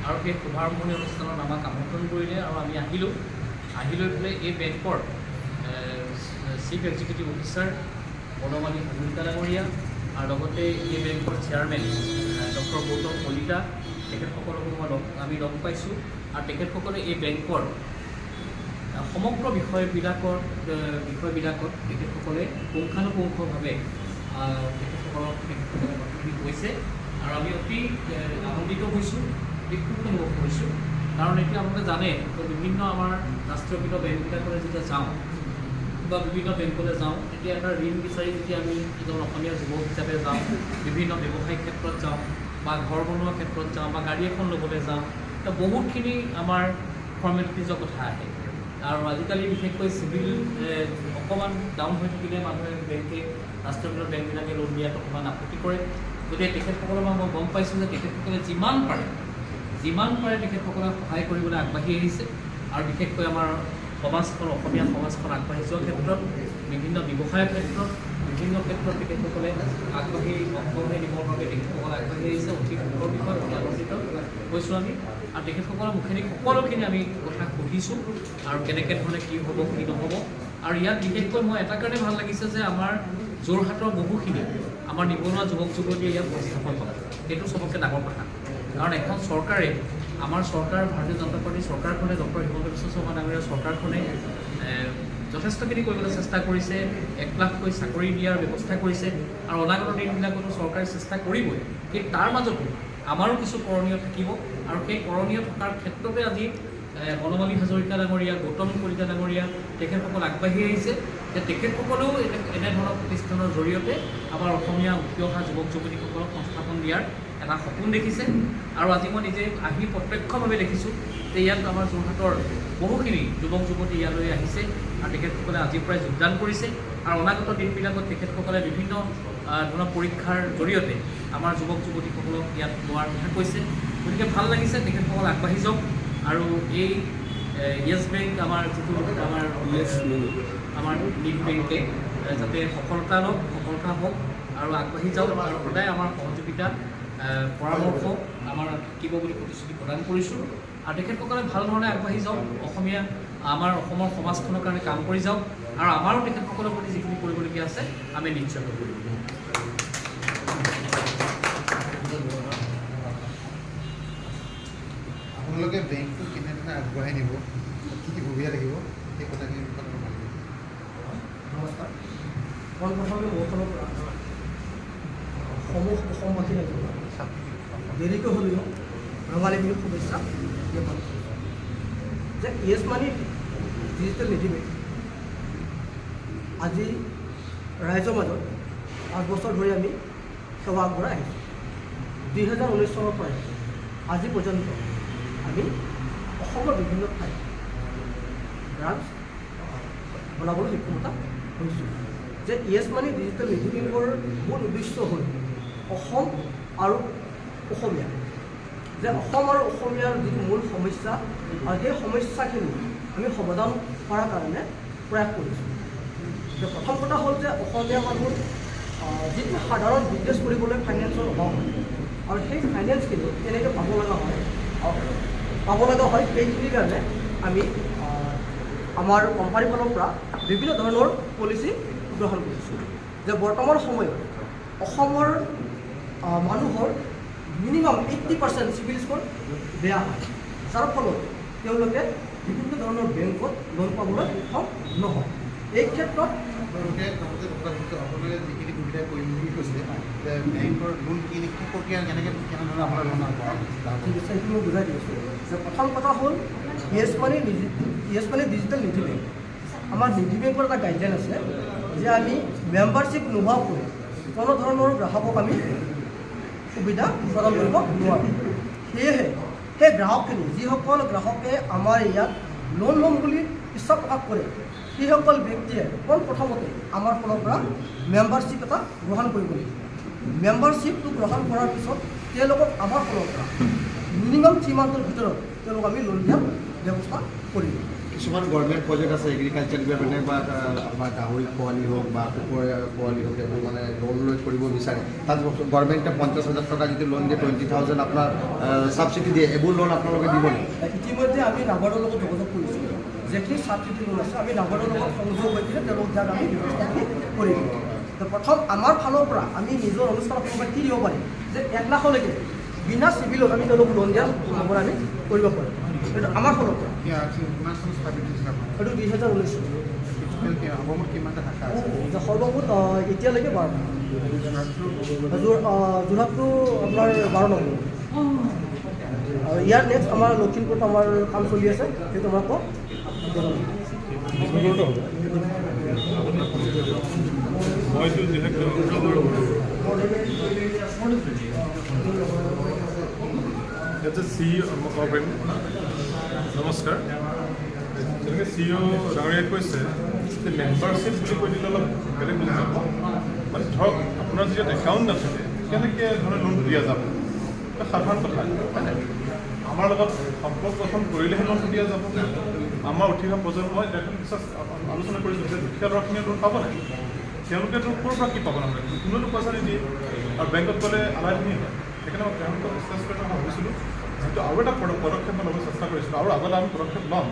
আৰু সেই শুভাৰম্ভণি অনুষ্ঠানত আমাক আমন্ত্ৰণ কৰিলে আৰু আমি আহিলোঁ। আহি লৈ পেলাই এই বেংকৰ chief executive officer Banamali Hazarika ডাঙৰীয়া আৰু লগতে এই বেংকৰ চেয়াৰমেন ডক্টৰ গৌতম কলিতা তেখেতসকলকো আমি লগ পাইছোঁ। আৰু তেখেতসকলে এই বেংকৰ সমগ্ৰ বিষয়বিলাকত তেখেতসকলে পুংখানুপুংখভাৱে তেখেতসকলে কথাখিনি কৈছে আৰু আমি অতি আনন্দিত হৈছোঁ, অতি সুখ অনুভৱ কৰিছোঁ। কাৰণ এতিয়া আপোনালোকে জানে বিভিন্ন আমাৰ ৰাষ্ট্ৰীয়কৃত বেংকবিলাকলৈ যেতিয়া যাওঁ বা বিভিন্ন বেংকলৈ যাওঁ তেতিয়া এটা ঋণ বিচাৰি যেতিয়া আমি এজন অসমীয়া যুৱক হিচাপে যাওঁ, বিভিন্ন ব্যৱসায়িক ক্ষেত্ৰত যাওঁ বা ঘৰ বনোৱা ক্ষেত্ৰত যাওঁ বা গাড়ী এখন ল'বলৈ যাওঁ, তো বহুতখিনি আমাৰ ফৰ্মেলিটিজৰ কথা আহে। আৰু আজিকালি বিশেষকৈ চিভিল অকণমান ডাউন হৈ থাকিলে মানুহে ৰাষ্ট্ৰীয়কৃত বেংকবিলাকে লোন দিয়াত অকণমান আপত্তি কৰে। গতিকে তেখেতসকলৰ মই গম পাইছোঁ যে তেখেতসকলে যিমান পাৰে তেখেতসকলে সহায় কৰিবলৈ আগবাঢ়ি আহিছে। আৰু বিশেষকৈ আমাৰ সমাজখন, অসমীয়া সমাজখন আগবাঢ়ি যোৱাৰ ক্ষেত্ৰত, বিভিন্ন ব্যৱসায়ৰ ক্ষেত্ৰত, বিভিন্ন ক্ষেত্ৰত তেখেতসকলে আগবাঢ়ি দিবৰ বাবে তেখেতসকলে আগবাঢ়ি আহিছে। অতি সুখৰ বিষয়, অতি আনন্দিত হৈছোঁ আমি। আৰু তেখেতসকলৰ মুখেদি সকলোখিনি আমি কথা সুধিছোঁ আৰু কেনেকৈ ধৰণে কি হ'ব কি নহ'ব। আৰু ইয়াত বিশেষকৈ মই এটা কাৰণে ভাল লাগিছে যে আমাৰ যোৰহাটৰ বহুখিনি আমাৰ নিবনুৱা যুৱক যুৱতীয়ে ইয়াত সংস্থাপন পালে, সেইটো চবতকৈ ডাঙৰ কথা। কাৰণ এখন চৰকাৰে, আমাৰ চৰকাৰ ভাৰতীয় জনতা পাৰ্টীৰ চৰকাৰখনে, ডক্টৰ হিমন্ত বিশ্ব শৰ্মা ডাঙৰীয়াৰ চৰকাৰখনে যথেষ্টখিনি কৰিবলৈ চেষ্টা কৰিছে। 1 লাখকৈ চাকৰি দিয়াৰ ব্যৱস্থা কৰিছে আৰু অনাগত দিনবিলাকতো চৰকাৰে চেষ্টা কৰিবই। কিন্তু তাৰ মাজতো আমাৰো কিছু কৰণীয় থাকিব আৰু সেই কৰণীয় থকাৰ ক্ষেত্ৰতে আজি বনমালী হাজৰিকা ডাঙৰীয়া, গৌতম কলিতা ডাঙৰীয়া তেখেতসকল আগবাঢ়ি আহিছে যে তেখেতসকলেও এনেধৰণৰ প্ৰতিষ্ঠানৰ জৰিয়তে আমাৰ অসমীয়া উঠি অহা যুৱক যুৱতীসকলক সংস্থাপন দিয়াৰ এটা সপোন দেখিছে। আৰু আজি মই নিজে আহি প্ৰত্যক্ষভাৱে দেখিছোঁ যে ইয়াত আমাৰ যোৰহাটৰ বহুখিনি যুৱক যুৱতী ইয়ালৈ আহিছে আৰু তেখেতসকলে আজিৰ পৰাই যোগদান কৰিছে। আৰু অনাগত দিনবিলাকত তেখেতসকলে বিভিন্ন ধৰণৰ পৰীক্ষাৰ জৰিয়তে আমাৰ যুৱক যুৱতীসকলক ইয়াত লোৱাৰ কথা কৈছে। গতিকে ভাল লাগিছে, তেখেতসকল আগবাঢ়ি যাওক। আৰু এই য়েছ বেংক, আমাৰ যিটো আমাৰ লীড বেংকে যাতে সফলতা হওক আৰু আগবাঢ়ি যাওক আৰু সদায় আমাৰ সহযোগিতা পৰামৰ্শ আমাৰ থাকিব বুলি প্ৰতিশ্ৰুতি প্ৰদান কৰিছোঁ। আৰু তেখেতসকলে ভাল ধৰণে আগবাঢ়ি যাওক, আমাৰ অসমৰ সমাজখনৰ কাৰণে কাম কৰি যাওক। আৰু আমাৰো তেখেতসকলৰ প্ৰতি যিখিনি কৰিবলগীয়া আছে আমি নিশ্চয় কৰিব। আপোনালোকে বেংকটো কেনেধৰণে আগবঢ়াই নিব, কি কি সুবিধা থাকিব, সেই কথাখিনি নমস্কাৰ। পোনপ্ৰথমে মোৰ ফালৰ পৰা অসমবাসী ৰাইজক দেৰিকৈ হ'লেও ৰঙালী বিহুৰ শুভেচ্ছা জ্ঞাপন কৰিছোঁ যে য়েছ মানি ডিজিটেল নিধি বেংক আজি ৰাইজৰ মাজত 5 বছৰ ধৰি আমি সেৱা আগবঢ়াই আহিছোঁ। 2019 চনৰ পৰাই আজি পৰ্যন্ত আমি অসমৰ বিভিন্ন ঠাইত ব্ৰাঞ্চ বনাবলৈ সক্ষমতা হৈছোঁ। যে য়েছ মানি ডিজিটেল নিধি বেংকৰ মূল উদ্দেশ্য হ'ল অসম আৰু অসমীয়া, যে অসম আৰু অসমীয়াৰ যিটো মূল সমস্যা আৰু সেই সমস্যাখিনি আমি সমাধান কৰাৰ কাৰণে প্ৰয়াস কৰিছোঁ। যে প্ৰথম কথা হ'ল যে অসমীয়া মানুহৰ যিটো সাধাৰণ বিজনেছ কৰিবলৈ ফাইনেন্সৰ অভাৱ হয় আৰু সেই ফাইনেন্সখিনি কেনেকৈ পাব লগা হয় সেইখিনিৰ কাৰণে আমি আমাৰ কোম্পানীৰ ফালৰ পৰা বিভিন্ন ধৰণৰ পলিচি গ্ৰহণ কৰিছোঁ। যে বৰ্তমান সময়ত অসমৰ মানুহৰ মিনিমাম 80% চিভিল স্ক'ৰ বেয়া হয়, যাৰ ফলত তেওঁলোকে বিভিন্ন ধৰণৰ বেংকত লোন পাবলৈ সক্ষম নহয়। এই ক্ষেত্ৰত আপোনালোকে যিখিনি সুবিধা কৰিম বুলি কৈছে, যে বেংকৰ লোন কি প্ৰক্ৰিয়া কেনেধৰণে আপোনাৰ লোন আগবঢ়াব, ঠিক আছে, সেইটো মই বুজাই দিছোঁ। যে প্ৰথম কথা হ'ল য়েছ মানি ডিজিটেল নিধি বেংক। আমাৰ নিধি বেংকৰ এটা গাইডলাইন আছে যে আমি মেম্বাৰশ্বিপ নোহোৱাকৈ কোনো ধৰণৰ গ্ৰাহকক আমি সুবিধা প্ৰদান কৰিব নোৱাৰোঁ। সেয়েহে সেই গ্ৰাহকখিনি, যিসকল গ্ৰাহকে আমাৰ ইয়াত লোন ল'ম বুলি ইচ্ছা প্ৰকাশ কৰে, সেইসকল ব্যক্তিয়ে পোনপ্ৰথমতে আমাৰ ফালৰ পৰা মেম্বাৰশ্বিপ এটা গ্ৰহণ কৰিব লাগিব। মেম্বাৰশ্বিপটো গ্ৰহণ কৰাৰ পিছত তেওঁলোকক আমাৰ ফালৰ পৰা মিনিমাম 3 মান্থৰ ভিতৰত তেওঁলোকক আমি লোন দিয়াৰ ব্যৱস্থা কৰিম। কিছুমান গভৰ্ণমেণ্ট প্ৰজেক্ট আছে এগ্ৰিকালচাৰ ডিপাৰ্টমেণ্টে বা আমাৰ গাহৰি পোৱালি হওক বা কুকুৰা পোৱালি হওক এইবোৰ মানে লোন লৈ কৰিব বিচাৰে তাত গভৰ্ণমেণ্টে 50,000 টকা যিটো লোন দিয়ে 20,000 আপোনাৰ ছাবচিডি দিয়ে এইবোৰ লোন আপোনালোকে দিব নেকি? ইতিমধ্যে আমি নাবাৰ্ডৰ লগত যোগাযোগ কৰিছোঁ যিখিনি ছাবচিডি লোন আছে আমি নাবাৰ্ডৰ লগত সংযোগ হৈ কিনে তেওঁলোকক যাক আমি ব্যৱস্থাখিনি কৰিম প্ৰথম আমাৰ ফালৰ পৰা আমি নিজৰ অনুষ্ঠানসমূহত কি দিব পাৰিম যে 1 লাখলৈকে বিনা চিভিলত আমি তেওঁলোকক লোন দিয়াৰ সম্ভাৱনা আমি কৰিব পাৰোঁ এইটো আমাৰ ফালৰ পৰা এইটো 2019 সৰ্বমুঠ এতিয়ালৈকে 12 যোৰহাটটো আপোনাৰ 12 নম্বৰ আৰু ইয়াৰ নেক্সট আমাৰ লখিমপুৰত আমাৰ কাম চলি আছে সেইটো আমাৰ আকৌ নমস্কাৰ যেনেকৈ CEO ডাঙৰীয়াই কৈছে যে মেম্বাৰশ্বিপ বুলি কৈ দিলে অলপ বেলেগ বুজি যাব মানে ধৰক আপোনাৰ যেতিয়া একাউণ্ট নাথাকে কেনেকৈ ধৰণে লোন দিয়া যাব সাধাৰণ কথা হয়নে আমাৰ লগত সম্পৰ্ক গঠন কৰিলেহে লোন দিয়া যাব আমাৰ উঠি অহা প্ৰজন্মই বিশ্বাস আলোচনা কৰিছোঁ যে দুখীয়া ল'ৰাখিনিয়ে লোন পাব নাই তেওঁলোকেতো ক'ৰ পৰা কি পাব নালাগে কোনোতো পইচা নিদিয়ে আৰু বেংকত গ'লে আলাইখিনি হয় সেইকাৰণে মই তেওঁলোকক বিশ্বাস কৰি মই ভাবিছিলোঁ যিটো আৰু এটা পদক্ষেপ মই ল'ব চেষ্টা কৰিছিলোঁ আৰু আগলৈ আমি পদক্ষেপ ল'ম